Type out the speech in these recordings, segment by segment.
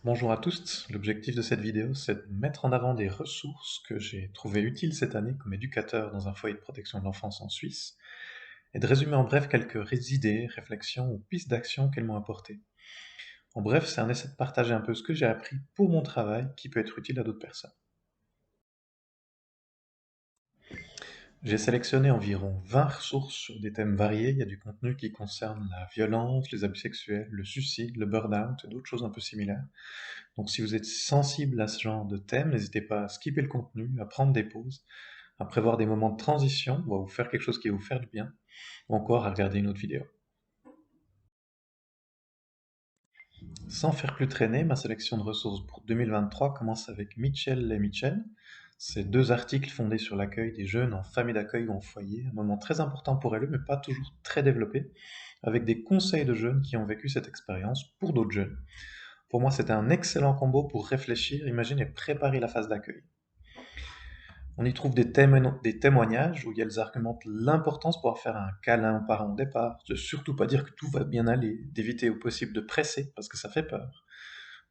Bonjour à tous, l'objectif de cette vidéo c'est de mettre en avant des ressources que j'ai trouvées utiles cette année comme éducateur dans un foyer de protection de l'enfance en Suisse, et de résumer en bref quelques idées, réflexions ou pistes d'action qu'elles m'ont apportées. En bref, c'est un essai de partager un peu ce que j'ai appris pour mon travail qui peut être utile à d'autres personnes. J'ai sélectionné environ 20 ressources sur des thèmes variés. Il y a du contenu qui concerne la violence, les abus sexuels, le suicide, le burn-out et d'autres choses un peu similaires. Donc si vous êtes sensible à ce genre de thème, n'hésitez pas à skipper le contenu, à prendre des pauses, à prévoir des moments de transition ou à vous faire quelque chose qui va vous faire du bien, ou encore à regarder une autre vidéo. Sans faire plus traîner, ma sélection de ressources pour 2023 commence avec Mitchell et Mitchell. C'est deux articles fondés sur l'accueil des jeunes en famille d'accueil ou en foyer, un moment très important pour elles, mais pas toujours très développé, avec des conseils de jeunes qui ont vécu cette expérience pour d'autres jeunes. Pour moi, c'était un excellent combo pour réfléchir, imaginer et préparer la phase d'accueil. On y trouve des témoignages où elles argumentent l'importance pour faire un câlin aux parents au départ, de surtout pas dire que tout va bien aller, d'éviter au possible de presser parce que ça fait peur,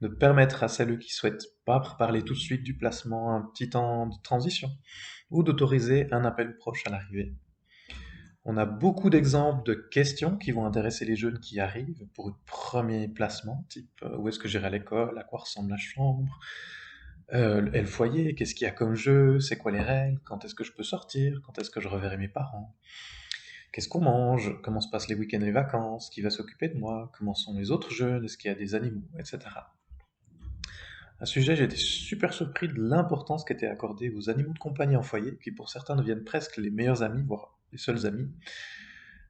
de permettre à celles qui souhaitent pas parler tout de suite du placement un petit temps de transition, ou d'autoriser un appel proche à l'arrivée. On a beaucoup d'exemples de questions qui vont intéresser les jeunes qui arrivent pour un premier placement, type où est-ce que j'irai à l'école, à quoi ressemble la chambre, et le foyer, qu'est-ce qu'il y a comme jeu, c'est quoi les règles, quand est-ce que je peux sortir, quand est-ce que je reverrai mes parents, qu'est-ce qu'on mange, comment se passent les week-ends et les vacances, qui va s'occuper de moi, comment sont les autres jeunes, est-ce qu'il y a des animaux, etc. À ce sujet, j'ai été super surpris de l'importance qui était accordée aux animaux de compagnie en foyer, qui pour certains deviennent presque les meilleurs amis, voire les seuls amis.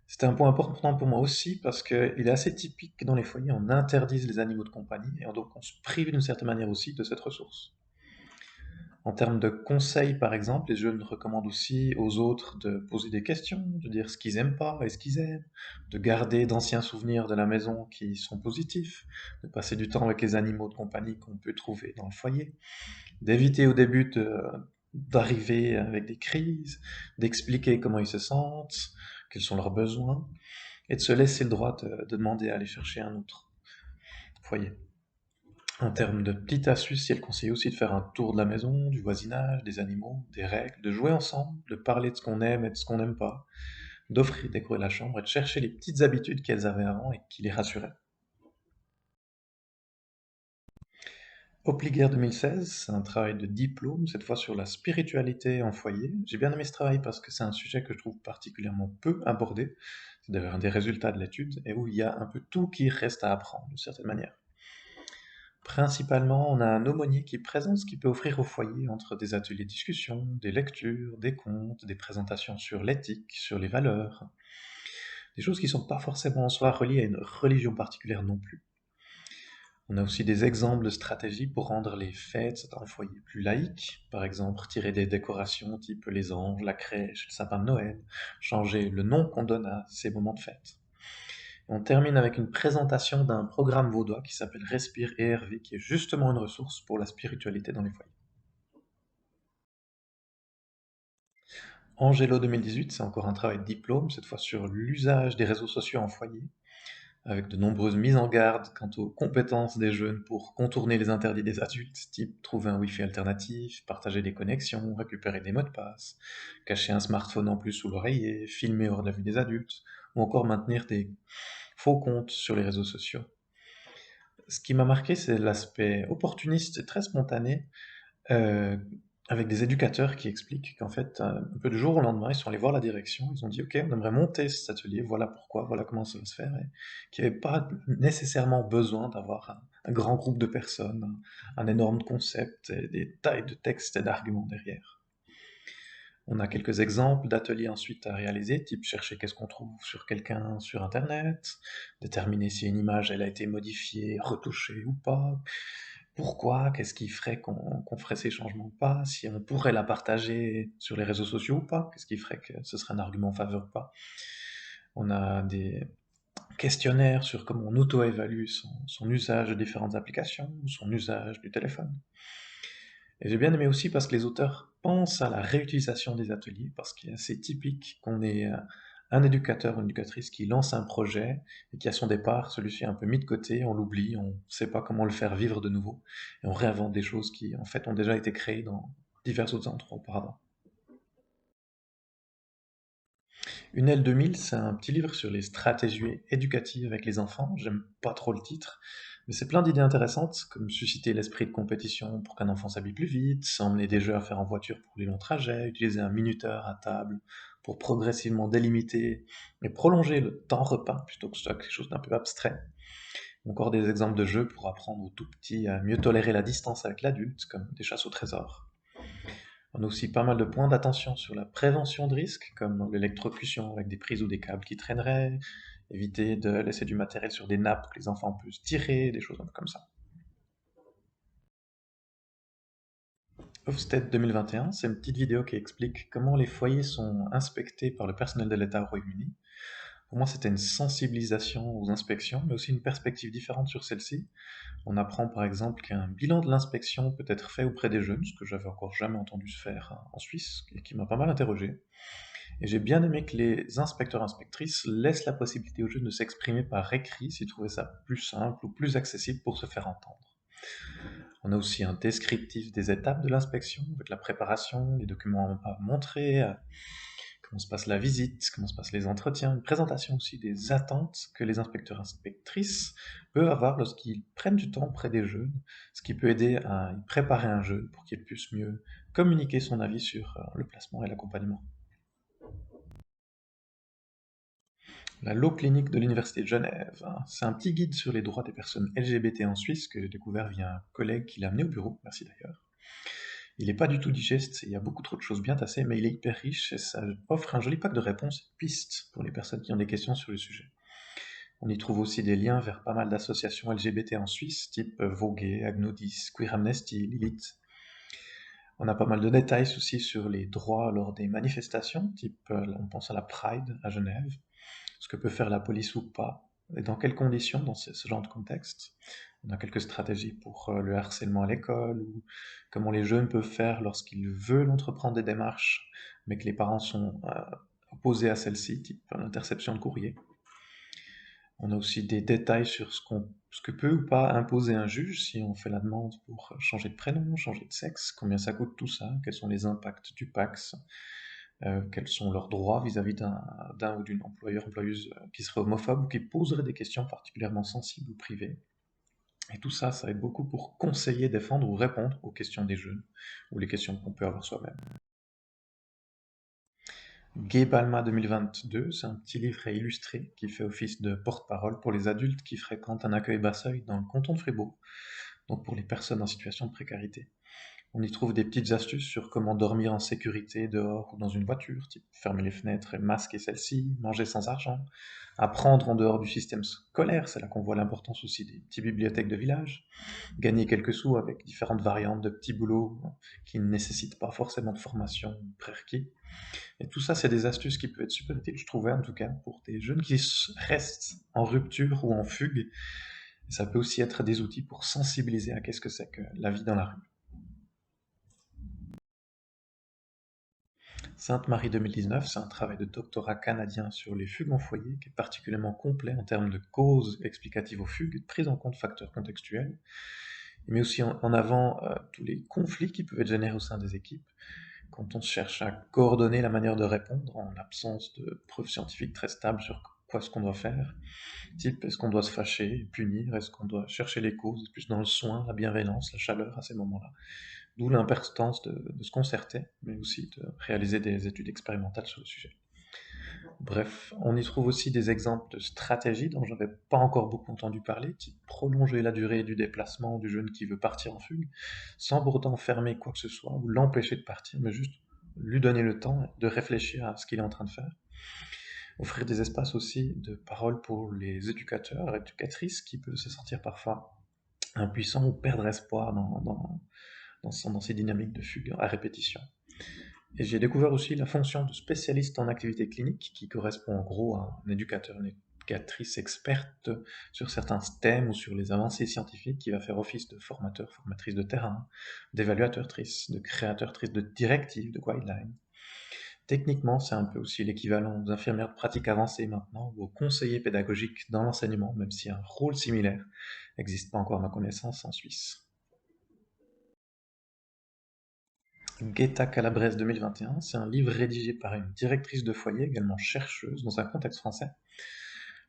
C'était un point important pour moi aussi, parce qu'il est assez typique que dans les foyers, on interdise les animaux de compagnie, et donc on se prive d'une certaine manière aussi de cette ressource. En termes de conseils, par exemple, les jeunes recommandent aussi aux autres de poser des questions, de dire ce qu'ils aiment pas et ce qu'ils aiment, de garder d'anciens souvenirs de la maison qui sont positifs, de passer du temps avec les animaux de compagnie qu'on peut trouver dans le foyer, d'éviter au début d'arriver avec des crises, d'expliquer comment ils se sentent, quels sont leurs besoins, et de se laisser le droit de demander à aller chercher un autre foyer. En termes de petites astuces, il est conseillé aussi de faire un tour de la maison, du voisinage, des animaux, des règles, de jouer ensemble, de parler de ce qu'on aime et de ce qu'on n'aime pas, d'offrir, décorer la chambre et de chercher les petites habitudes qu'elles avaient avant et qui les rassuraient. Opliger 2016, c'est un travail de diplôme, cette fois sur la spiritualité en foyer. J'ai bien aimé ce travail parce que c'est un sujet que je trouve particulièrement peu abordé. C'est d'ailleurs un des résultats de l'étude et où il y a un peu tout qui reste à apprendre, d'une certaine manière. Principalement, on a un aumônier qui présente ce qu'il peut offrir au foyer entre des ateliers de discussion, des lectures, des contes, des présentations sur l'éthique, sur les valeurs, des choses qui ne sont pas forcément en soi reliées à une religion particulière non plus. On a aussi des exemples de stratégies pour rendre les fêtes dans le foyer plus laïques, par exemple retirer des décorations type les anges, la crèche, le sapin de Noël, changer le nom qu'on donne à ces moments de fête. On termine avec une présentation d'un programme vaudois qui s'appelle Respire ERV, qui est justement une ressource pour la spiritualité dans les foyers. Angelo 2018, c'est encore un travail de diplôme, cette fois sur l'usage des réseaux sociaux en foyer, avec de nombreuses mises en garde quant aux compétences des jeunes pour contourner les interdits des adultes, type trouver un Wi-Fi alternatif, partager des connexions, récupérer des mots de passe, cacher un smartphone en plus sous l'oreiller, filmer hors de la vue des adultes, ou encore maintenir des faux comptes sur les réseaux sociaux. Ce qui m'a marqué, c'est l'aspect opportuniste et très spontané, euh, avec des éducateurs qui expliquent qu'en fait, un peu du jour au lendemain, ils sont allés voir la direction, ils ont dit, OK, on aimerait monter cet atelier, voilà pourquoi, voilà comment ça va se faire, et qu'il n'y avait pas nécessairement besoin d'avoir un grand groupe de personnes, un énorme concept, et des tailles de textes et d'arguments derrière. On a quelques exemples d'ateliers ensuite à réaliser, type chercher qu'est-ce qu'on trouve sur quelqu'un sur Internet, déterminer si une image elle a été modifiée, retouchée ou pas, pourquoi, qu'est-ce qui ferait qu'on ferait ces changements ou pas, si on pourrait la partager sur les réseaux sociaux ou pas, qu'est-ce qui ferait que ce serait un argument en faveur ou pas. On a des questionnaires sur comment on auto-évalue son usage de différentes applications, ou son usage du téléphone. Et j'ai bien aimé aussi parce que les auteurs pensent à la réutilisation des ateliers, parce qu'il est assez typique qu'on ait un éducateur ou une éducatrice qui lance un projet et qui, à son départ, celui-ci est un peu mis de côté, on l'oublie, on ne sait pas comment le faire vivre de nouveau, et on réinvente des choses qui, en fait, ont déjà été créées dans divers autres endroits auparavant. Une L 2000, c'est un petit livre sur les stratégies éducatives avec les enfants. J'aime pas trop le titre, mais c'est plein d'idées intéressantes, comme susciter l'esprit de compétition pour qu'un enfant s'habille plus vite, emmener des jeux à faire en voiture pour les longs trajets, utiliser un minuteur à table pour progressivement délimiter et prolonger le temps repas plutôt que ce soit quelque chose d'un peu abstrait. Encore des exemples de jeux pour apprendre aux tout petits à mieux tolérer la distance avec l'adulte, comme des chasses au trésor. On a aussi pas mal de points d'attention sur la prévention de risques, comme l'électrocution avec des prises ou des câbles qui traîneraient, éviter de laisser du matériel sur des nappes que les enfants peuvent tirer, des choses un peu comme ça. Ofsted 2021, c'est une petite vidéo qui explique comment les foyers sont inspectés par le personnel de l'État au Royaume-Uni. Pour moi, c'était une sensibilisation aux inspections, mais aussi une perspective différente sur celle-ci. On apprend par exemple qu'un bilan de l'inspection peut être fait auprès des jeunes, ce que j'avais encore jamais entendu se faire en Suisse, et qui m'a pas mal interrogé. Et j'ai bien aimé que les inspecteurs-inspectrices laissent la possibilité aux jeunes de s'exprimer par écrit s'ils trouvaient ça plus simple ou plus accessible pour se faire entendre. On a aussi un descriptif des étapes de l'inspection, avec la préparation, les documents à montrer, comment se passe la visite, comment se passent les entretiens, une présentation aussi des attentes que les inspecteurs-inspectrices peuvent avoir lorsqu'ils prennent du temps auprès des jeunes, ce qui peut aider à y préparer un jeune pour qu'il puisse mieux communiquer son avis sur le placement et l'accompagnement. La Law Clinic de l'Université de Genève, hein. C'est un petit guide sur les droits des personnes LGBT en Suisse que j'ai découvert via un collègue qui l'a amené au bureau, merci d'ailleurs. Il n'est pas du tout digeste, il y a beaucoup trop de choses bien tassées, mais il est hyper riche et ça offre un joli pack de réponses et de pistes pour les personnes qui ont des questions sur le sujet. On y trouve aussi des liens vers pas mal d'associations LGBT en Suisse, type Vogué, Agnodis, Queer Amnesty, Lilith. On a pas mal de détails aussi sur les droits lors des manifestations, type on pense à la Pride à Genève, ce que peut faire la police ou pas, et dans quelles conditions dans ce genre de contexte. On a quelques stratégies pour le harcèlement à l'école, ou comment les jeunes peuvent faire lorsqu'ils veulent entreprendre des démarches, mais que les parents sont opposés à celles-ci, type l'interception de courrier. On a aussi des détails sur ce que peut ou pas imposer un juge si on fait la demande pour changer de prénom, changer de sexe, combien ça coûte tout ça, quels sont les impacts du PAX, quels sont leurs droits vis-à-vis d'un ou d'une employeuse qui serait homophobe ou qui poserait des questions particulièrement sensibles ou privées. Et tout ça, ça aide beaucoup pour conseiller, défendre ou répondre aux questions des jeunes ou les questions qu'on peut avoir soi-même. Gay Balma 2022, c'est un petit livret illustré qui fait office de porte-parole pour les adultes qui fréquentent un accueil Basseuil dans le canton de Fribourg, donc pour les personnes en situation de précarité. On y trouve des petites astuces sur comment dormir en sécurité dehors ou dans une voiture, type fermer les fenêtres et masquer celles-ci, manger sans argent, apprendre en dehors du système scolaire, c'est là qu'on voit l'importance aussi des petites bibliothèques de village, gagner quelques sous avec différentes variantes de petits boulots qui ne nécessitent pas forcément de formation prérequis. Et tout ça, c'est des astuces qui peuvent être super utiles, je trouvais en tout cas, pour des jeunes qui restent en rupture ou en fugue. Et ça peut aussi être des outils pour sensibiliser à qu'est-ce que c'est que la vie dans la rue. Sainte-Marie 2019, c'est un travail de doctorat canadien sur les fugues en foyer qui est particulièrement complet en termes de causes explicatives aux fugues, de prise en compte de facteurs contextuels. Il met aussi en avant tous les conflits qui peuvent être générés au sein des équipes quand on cherche à coordonner la manière de répondre en l'absence de preuves scientifiques très stables sur quoi est-ce qu'on doit faire. Type, est-ce qu'on doit se fâcher et punir? Est-ce qu'on doit chercher les causes, plus dans le soin, la bienveillance, la chaleur à ces moments-là? D'où l'importance de se concerter, mais aussi de réaliser des études expérimentales sur le sujet. Bref, on y trouve aussi des exemples de stratégies dont j'avais pas encore beaucoup entendu parler, type prolonger la durée du déplacement du jeune qui veut partir en fugue, sans pourtant fermer quoi que ce soit ou l'empêcher de partir, mais juste lui donner le temps de réfléchir à ce qu'il est en train de faire. Offrir des espaces aussi de parole pour les éducateurs, éducatrices qui peuvent se sentir parfois impuissants ou perdre espoir dans ces dynamiques de fugue à répétition. Et j'ai découvert aussi la fonction de spécialiste en activité clinique, qui correspond en gros à un éducateur, une éducatrice experte sur certains thèmes ou sur les avancées scientifiques, qui va faire office de formateur, formatrice de terrain, d'évaluatrice, de créatrice de directives, de guidelines. Techniquement, c'est un peu aussi l'équivalent aux infirmières de pratique avancée maintenant, ou aux conseillers pédagogiques dans l'enseignement, même si un rôle similaire n'existe pas encore à ma connaissance en Suisse. Guetta Calabrese 2021, c'est un livre rédigé par une directrice de foyer, également chercheuse, dans un contexte français.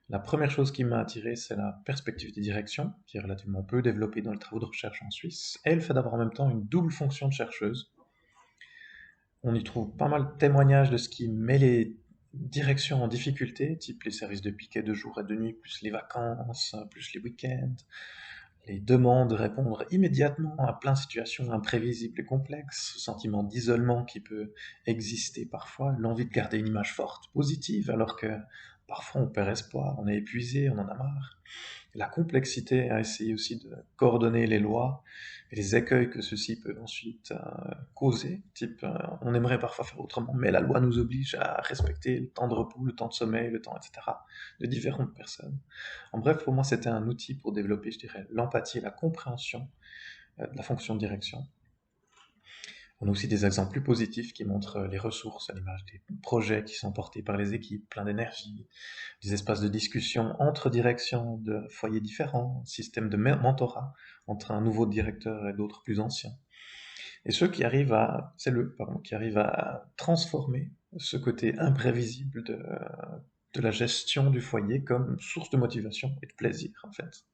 La première chose qui m'a attiré, c'est la perspective des directions, qui est relativement peu développée dans les travaux de recherche en Suisse, et le fait d'avoir en même temps une double fonction de chercheuse. On y trouve pas mal de témoignages de ce qui met les directions en difficulté, type les services de piquet de jour et de nuit, plus les vacances, plus les week-ends, les demandes de répondre immédiatement à plein de situations imprévisibles et complexes, ce sentiment d'isolement qui peut exister parfois, l'envie de garder une image forte, positive, alors que parfois on perd espoir, on est épuisé, on en a marre. La complexité à essayer aussi de coordonner les lois et les écueils que ceci peut ensuite causer, type on aimerait parfois faire autrement, mais la loi nous oblige à respecter le temps de repos, le temps de sommeil, le temps, etc., de différentes personnes. En bref, pour moi, c'était un outil pour développer, je dirais, l'empathie et la compréhension de la fonction de direction. On a aussi des exemples plus positifs qui montrent les ressources à l'image des projets qui sont portés par les équipes, plein d'énergie, des espaces de discussion entre directions de foyers différents, système de mentorat entre un nouveau directeur et d'autres plus anciens. Et ceux qui arrivent à, c'est le, pardon, qui arrivent à transformer ce côté imprévisible de la gestion du foyer comme source de motivation et de plaisir, en fait.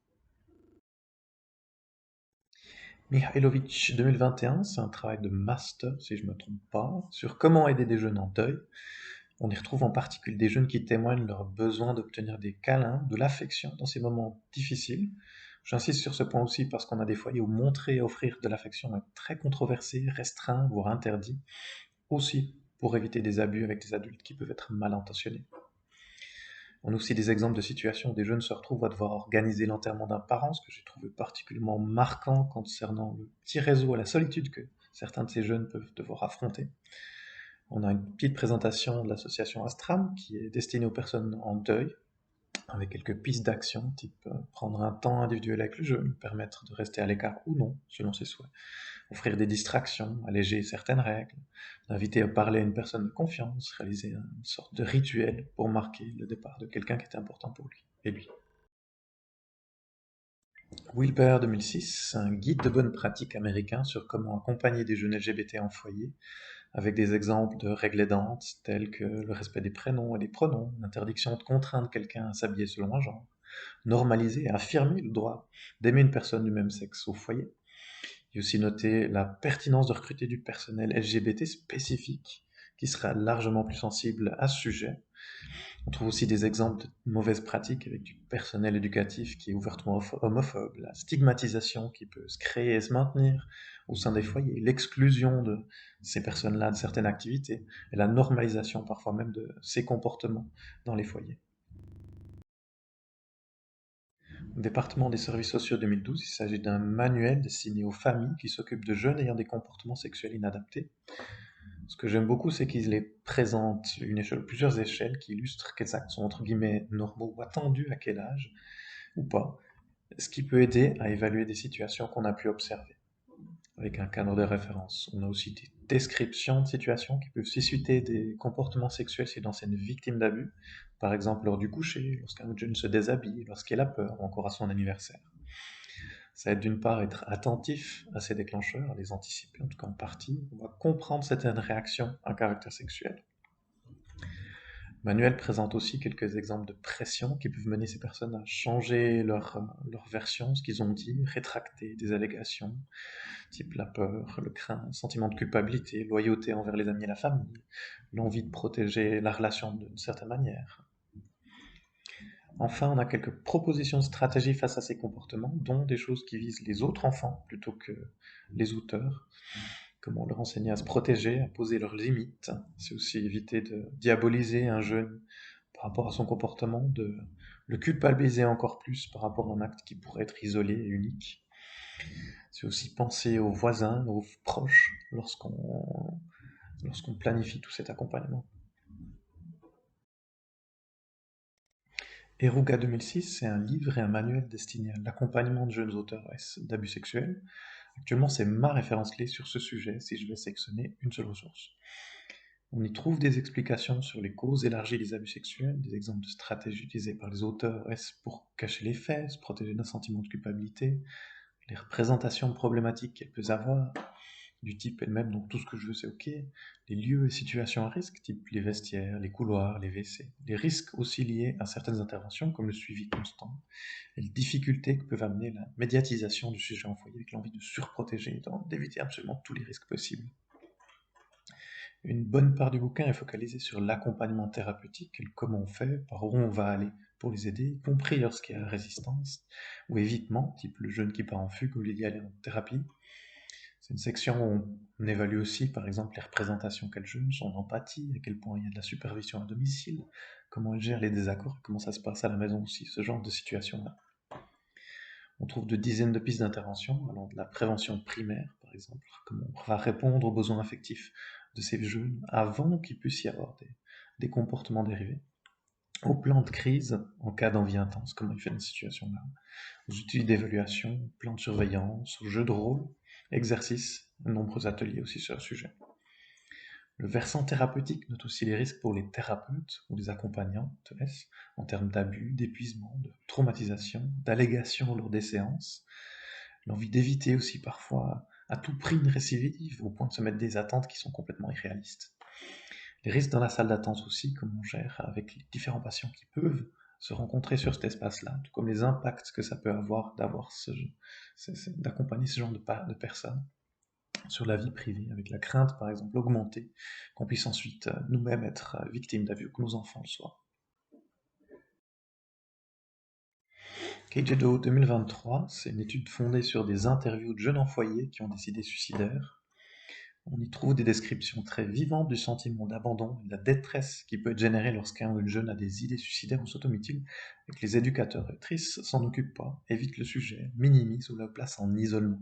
Mihailovic 2021, c'est un travail de master, si je ne me trompe pas, sur comment aider des jeunes en deuil. On y retrouve en particulier des jeunes qui témoignent leur besoin d'obtenir des câlins, de l'affection dans ces moments difficiles. J'insiste sur ce point aussi parce qu'on a des foyers où montrer et offrir de l'affection est très controversé, restreint, voire interdit, aussi pour éviter des abus avec des adultes qui peuvent être mal intentionnés. On a aussi des exemples de situations où des jeunes se retrouvent à devoir organiser l'enterrement d'un parent, ce que j'ai trouvé particulièrement marquant concernant le petit réseau à la solitude que certains de ces jeunes peuvent devoir affronter. On a une petite présentation de l'association Astram qui est destinée aux personnes en deuil, avec quelques pistes d'action, type prendre un temps individuel avec le jeune, permettre de rester à l'écart ou non, selon ses souhaits, offrir des distractions, alléger certaines règles, inviter à parler à une personne de confiance, réaliser une sorte de rituel pour marquer le départ de quelqu'un qui était important pour lui et lui. Wilber 2006, un guide de bonne pratique américain sur comment accompagner des jeunes LGBT en foyer, avec des exemples de règles aidantes telles que le respect des prénoms et des pronoms, l'interdiction de contraindre quelqu'un à s'habiller selon un genre, normaliser et affirmer le droit d'aimer une personne du même sexe au foyer. Il y a aussi noté la pertinence de recruter du personnel LGBT spécifique qui sera largement plus sensible à ce sujet. On trouve aussi des exemples de mauvaises pratiques avec du personnel éducatif qui est ouvertement homophobe, la stigmatisation qui peut se créer et se maintenir au sein des foyers, l'exclusion de ces personnes-là de certaines activités et la normalisation parfois même de ces comportements dans les foyers. Au département des services sociaux 2012, il s'agit d'un manuel destiné aux familles qui s'occupent de jeunes ayant des comportements sexuels inadaptés. Ce que j'aime beaucoup, c'est qu'il les présente plusieurs échelles qui illustrent quels actes sont entre guillemets normaux ou attendus à quel âge ou pas, ce qui peut aider à évaluer des situations qu'on a pu observer avec un cadre de référence. On a aussi des descriptions de situations qui peuvent susciter des comportements sexuels chez d'anciennes victimes d'abus, par exemple lors du coucher, lorsqu'un jeune se déshabille, lorsqu'il a peur ou encore à son anniversaire. Ça aide d'une part à être attentif à ces déclencheurs, à les anticiper, en tout cas en partie. On va comprendre certaines réactions à caractère sexuel. Manuel présente aussi quelques exemples de pression qui peuvent mener ces personnes à changer leur version, ce qu'ils ont dit, rétracter des allégations, type la peur, le craint, le sentiment de culpabilité, loyauté envers les amis et la famille, l'envie de protéger la relation d'une certaine manière. Enfin, on a quelques propositions de stratégie face à ces comportements, dont des choses qui visent les autres enfants plutôt que les auteurs. Comment leur enseigner à se protéger, à poser leurs limites. C'est aussi éviter de diaboliser un jeune par rapport à son comportement, de le culpabiliser encore plus par rapport à un acte qui pourrait être isolé et unique. C'est aussi penser aux voisins, aux proches, lorsqu'on planifie tout cet accompagnement. Eruga 2006, c'est un livre et un manuel destiné à l'accompagnement de jeunes auteurs d'abus sexuels. Actuellement, c'est ma référence clé sur ce sujet si je vais sélectionner une seule ressource. On y trouve des explications sur les causes élargies des abus sexuels, des exemples de stratégies utilisées par les auteurs est-ce pour cacher les faits, se protéger d'un sentiment de culpabilité, les représentations problématiques qu'elles peuvent avoir, du type elle-même, donc tout ce que je veux c'est ok, les lieux et situations à risque, type les vestiaires, les couloirs, les WC, les risques aussi liés à certaines interventions comme le suivi constant, et les difficultés que peuvent amener la médiatisation du sujet en foyer avec l'envie de surprotéger et d'éviter absolument tous les risques possibles. Une bonne part du bouquin est focalisée sur l'accompagnement thérapeutique, et comment on fait, par où on va aller pour les aider, y compris lorsqu'il y a résistance ou évitement, type le jeune qui part en fugue au lieu d'y aller en thérapie. C'est une section où on évalue aussi, par exemple, les représentations qu'a le jeune, son empathie, à quel point il y a de la supervision à domicile, comment elle gère les désaccords, comment ça se passe à la maison aussi, ce genre de situation-là. On trouve de dizaines de pistes d'intervention, allant de la prévention primaire, par exemple, comment on va répondre aux besoins affectifs de ces jeunes avant qu'il puisse y avoir des comportements dérivés, au plan de crise en cas d'envie intense, comment il fait dans cette situation-là, aux outils d'évaluation, plan de surveillance, aux jeux de rôle, exercices, de nombreux ateliers aussi sur le sujet. Le versant thérapeutique note aussi les risques pour les thérapeutes ou les accompagnants, en termes d'abus, d'épuisement, de traumatisation, d'allégations lors des séances, l'envie d'éviter aussi parfois à tout prix une récidive, au point de se mettre des attentes qui sont complètement irréalistes. Les risques dans la salle d'attente aussi, comment on gère avec les différents patients qui peuvent se rencontrer sur cet espace-là, tout comme les impacts que ça peut avoir d'accompagner ce genre de personnes sur la vie privée, avec la crainte par exemple augmentée qu'on puisse ensuite nous-mêmes être victimes d'abus, que nos enfants le soient. KJDO 2023, c'est une étude fondée sur des interviews de jeunes en foyer qui ont des idées suicidaires. On y trouve des descriptions très vivantes du sentiment d'abandon et de la détresse qui peut être générée lorsqu'un ou une jeune a des idées suicidaires ou s'automutile, et que les éducateurs et tristes s'en occupent pas, évitent le sujet, minimisent ou le placent en isolement.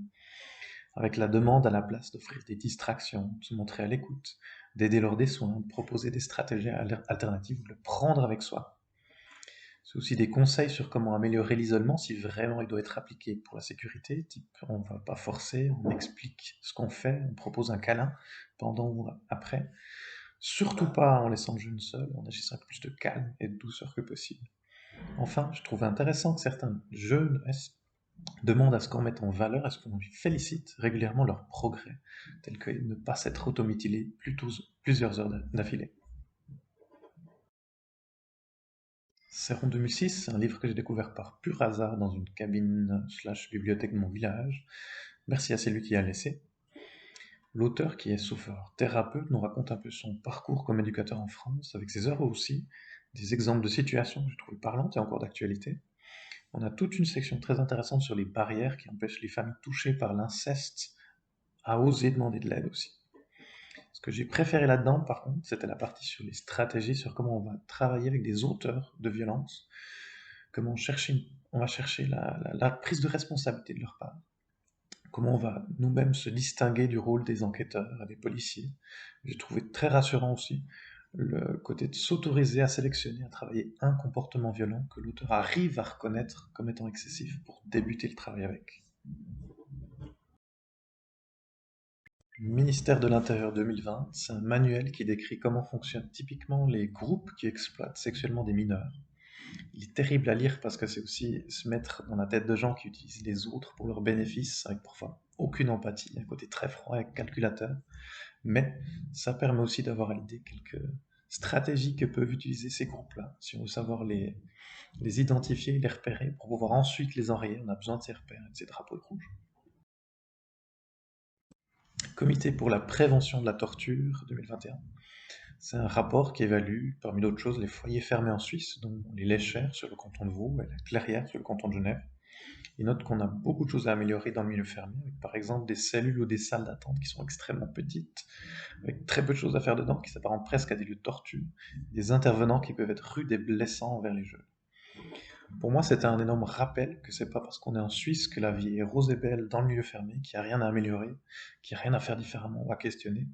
Avec la demande à la place d'offrir des distractions, de se montrer à l'écoute, d'aider lors des soins, de proposer des stratégies alternatives, de le prendre avec soi. C'est aussi des conseils sur comment améliorer l'isolement si vraiment il doit être appliqué pour la sécurité, type on ne va pas forcer, on explique ce qu'on fait, on propose un câlin pendant ou après. Surtout pas en laissant le jeune seul, en agissant avec plus de calme et de douceur que possible. Enfin, je trouve intéressant que certains jeunes demandent à ce qu'on mette en valeur, à ce qu'on félicite régulièrement leur progrès, tel que ne pas s'être automutilé plusieurs heures d'affilée. Céron 2006, c'est un livre que j'ai découvert par pur hasard dans une cabine/bibliothèque de mon village. Merci à celui qui a laissé. L'auteur, qui est souffreur thérapeute, nous raconte un peu son parcours comme éducateur en France, avec ses heures aussi, des exemples de situations que j'ai trouvées parlantes et encore d'actualité. On a toute une section très intéressante sur les barrières qui empêchent les familles touchées par l'inceste à oser demander de l'aide aussi. Ce que j'ai préféré là-dedans, par contre, c'était la partie sur les stratégies, sur comment on va travailler avec des auteurs de violence, comment on va chercher la prise de responsabilité de leur part, comment on va nous-mêmes se distinguer du rôle des enquêteurs et des policiers. J'ai trouvé très rassurant aussi le côté de s'autoriser à sélectionner, à travailler un comportement violent que l'auteur arrive à reconnaître comme étant excessif pour débuter le travail avec. Ministère de l'Intérieur 2020, c'est un manuel qui décrit comment fonctionnent typiquement les groupes qui exploitent sexuellement des mineurs. Il est terrible à lire parce que c'est aussi se mettre dans la tête de gens qui utilisent les autres pour leurs bénéfices, avec parfois aucune empathie, un côté très froid et calculateur. Mais ça permet aussi d'avoir à l'idée quelques stratégies que peuvent utiliser ces groupes-là. Si on veut savoir les identifier, les repérer, pour pouvoir ensuite les enrayer, on a besoin de ces repères et de ces drapeaux rouges. Comité pour la prévention de la torture 2021. C'est un rapport qui évalue, parmi d'autres choses, les foyers fermés en Suisse, dont les Léchères sur le canton de Vaud et la Clairière sur le canton de Genève. Il note qu'on a beaucoup de choses à améliorer dans le milieu fermé, avec par exemple des cellules ou des salles d'attente qui sont extrêmement petites, avec très peu de choses à faire dedans, qui s'apparentent presque à des lieux de torture, des intervenants qui peuvent être rudes et blessants envers les jeunes. Pour moi, c'était un énorme rappel que c'est pas parce qu'on est en Suisse que la vie est rose et belle dans le milieu fermé, qu'il n'y a rien à améliorer, qu'il n'y a rien à faire différemment ou à questionner.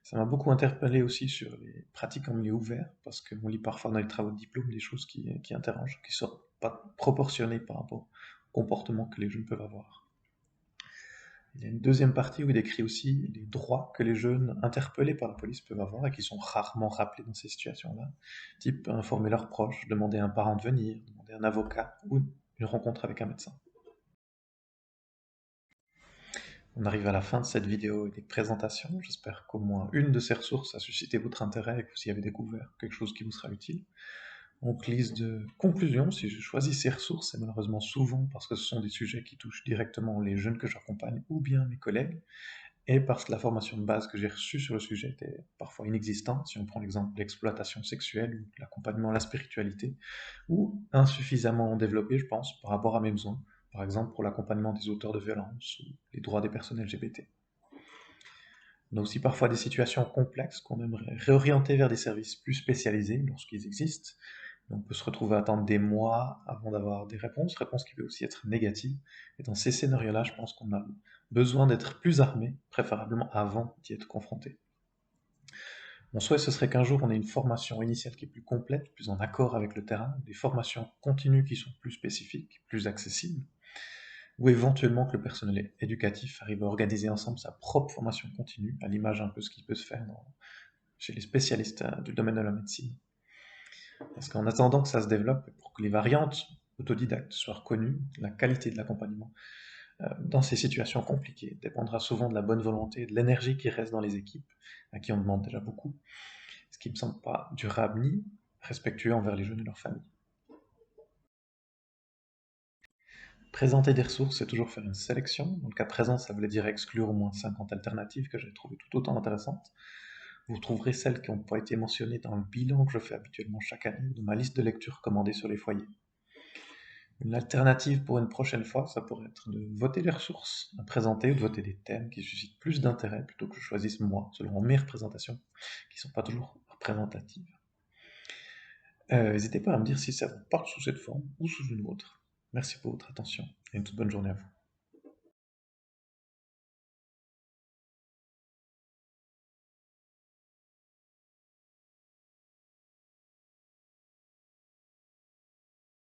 Ça m'a beaucoup interpellé aussi sur les pratiques en milieu ouvert, parce qu'on lit parfois dans les travaux de diplôme des choses qui interrogent, qui ne sont pas proportionnées par rapport au comportement que les jeunes peuvent avoir. Il y a une deuxième partie où il décrit aussi les droits que les jeunes interpellés par la police peuvent avoir et qui sont rarement rappelés dans ces situations-là, type informer leurs proches, demander à un parent de venir, demander un avocat ou une rencontre avec un médecin. On arrive à la fin de cette vidéo et des présentations. J'espère qu'au moins une de ces ressources a suscité votre intérêt et que vous y avez découvert quelque chose qui vous sera utile. Donc, liste de conclusion, si je choisis ces ressources, c'est malheureusement souvent parce que ce sont des sujets qui touchent directement les jeunes que j'accompagne ou bien mes collègues, et parce que la formation de base que j'ai reçue sur le sujet était parfois inexistante, si on prend l'exemple de l'exploitation sexuelle ou de l'accompagnement à la spiritualité, ou insuffisamment développée, je pense, par rapport à mes besoins, par exemple pour l'accompagnement des auteurs de violences ou les droits des personnes LGBT. On a aussi parfois des situations complexes qu'on aimerait réorienter vers des services plus spécialisés lorsqu'ils existent. On peut se retrouver à attendre des mois avant d'avoir des réponses qui peuvent aussi être négatives. Et dans ces scénarios-là, je pense qu'on a besoin d'être plus armé, préférablement avant d'y être confronté. Mon souhait, ce serait qu'un jour on ait une formation initiale qui est plus complète, plus en accord avec le terrain, des formations continues qui sont plus spécifiques, plus accessibles, ou éventuellement que le personnel éducatif arrive à organiser ensemble sa propre formation continue, à l'image un peu ce qui peut se faire chez les spécialistes du domaine de la médecine. Parce qu'en attendant que ça se développe, pour que les variantes autodidactes soient reconnues, la qualité de l'accompagnement dans ces situations compliquées dépendra souvent de la bonne volonté et de l'énergie qui reste dans les équipes, à qui on demande déjà beaucoup, ce qui ne me semble pas durable ni respectueux envers les jeunes et leurs familles. Présenter des ressources, c'est toujours faire une sélection. Dans le cas présent, ça voulait dire exclure au moins 50 alternatives que j'ai trouvées tout autant intéressantes. Vous trouverez celles qui n'ont pas été mentionnées dans le bilan que je fais habituellement chaque année, de ma liste de lecture recommandée sur les foyers. Une alternative pour une prochaine fois, ça pourrait être de voter les ressources à présenter ou de voter des thèmes qui suscitent plus d'intérêt plutôt que je choisisse moi, selon mes représentations, qui ne sont pas toujours représentatives. N'hésitez pas à me dire si ça vous parle sous cette forme ou sous une autre. Merci pour votre attention et une toute bonne journée à vous.